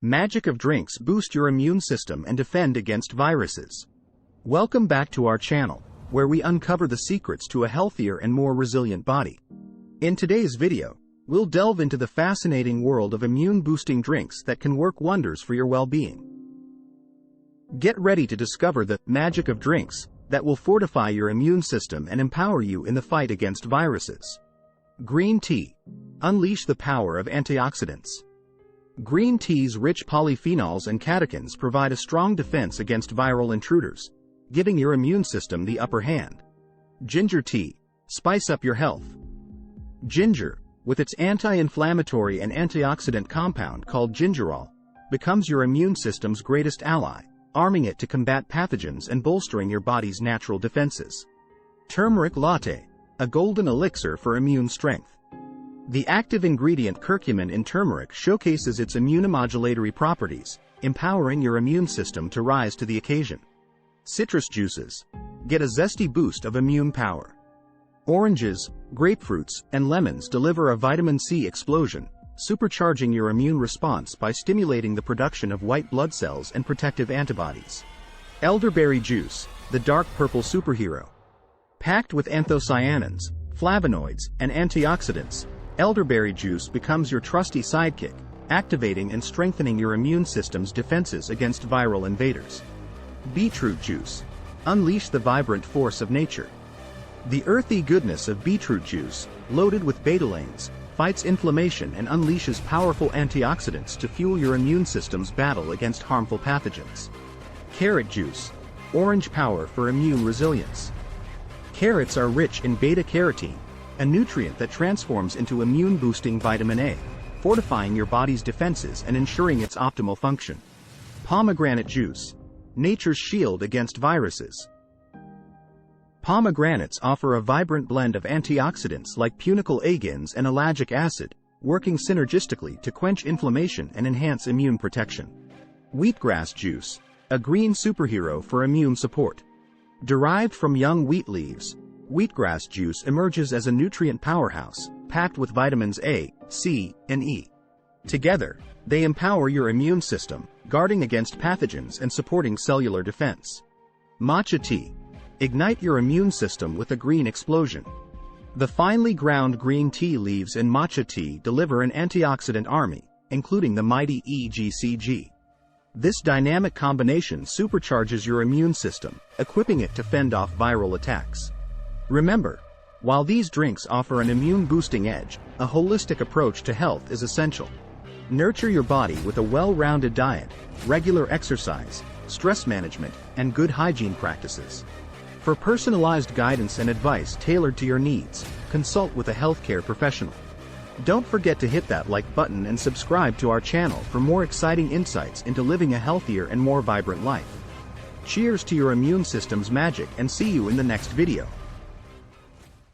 Magic of drinks boost your immune system and defend against viruses. Welcome back to our channel, where we uncover the secrets to a healthier and more resilient body. In today's video, we'll delve into the fascinating world of immune-boosting drinks that can work wonders for your well-being. Get ready to discover the magic of drinks that will fortify your immune system and empower you in the fight against viruses. Green tea. Unleash the power of antioxidants. Green tea's rich polyphenols and catechins provide a strong defense against viral intruders, giving your immune system the upper hand. Ginger tea. Spice up your health. Ginger, with its anti-inflammatory and antioxidant compound called gingerol, becomes your immune system's greatest ally, arming it to combat pathogens and bolstering your body's natural defenses. Turmeric Latte, a golden elixir for immune strength. The active ingredient curcumin in turmeric showcases its immunomodulatory properties, empowering your immune system to rise to the occasion. Citrus juices. Get a zesty boost of immune power. Oranges, grapefruits, and lemons deliver a vitamin C explosion, supercharging your immune response by stimulating the production of white blood cells and protective antibodies. Elderberry juice, the dark purple superhero. Packed with anthocyanins, flavonoids, and antioxidants, elderberry juice becomes your trusty sidekick, activating and strengthening your immune system's defenses against viral invaders. Beetroot juice. Unleash the vibrant force of nature. The earthy goodness of beetroot juice, loaded with betalains, fights inflammation and unleashes powerful antioxidants to fuel your immune system's battle against harmful pathogens. Carrot juice. Orange power for immune resilience. Carrots are rich in beta-carotene, a nutrient that transforms into immune-boosting vitamin A, fortifying your body's defenses and ensuring its optimal function. Pomegranate juice. Nature's shield against viruses. Pomegranates offer a vibrant blend of antioxidants like punicol agins and ellagic acid, working synergistically to quench inflammation and enhance immune protection. Wheatgrass juice. A green superhero for immune support. Derived from young wheat leaves, wheatgrass juice emerges as a nutrient powerhouse, packed with vitamins A, C, and E. Together, they empower your immune system, guarding against pathogens and supporting cellular defense. Matcha tea. Ignite your immune system with a green explosion. The finely ground green tea leaves in matcha tea deliver an antioxidant army, including the mighty EGCG. This dynamic combination supercharges your immune system, equipping it to fend off viral attacks. Remember, while these drinks offer an immune-boosting edge, a holistic approach to health is essential. Nurture your body with a well-rounded diet, regular exercise, stress management, and good hygiene practices. For personalized guidance and advice tailored to your needs, consult with a healthcare professional. Don't forget to hit that like button and subscribe to our channel for more exciting insights into living a healthier and more vibrant life. Cheers to your immune system's magic and see you in the next video.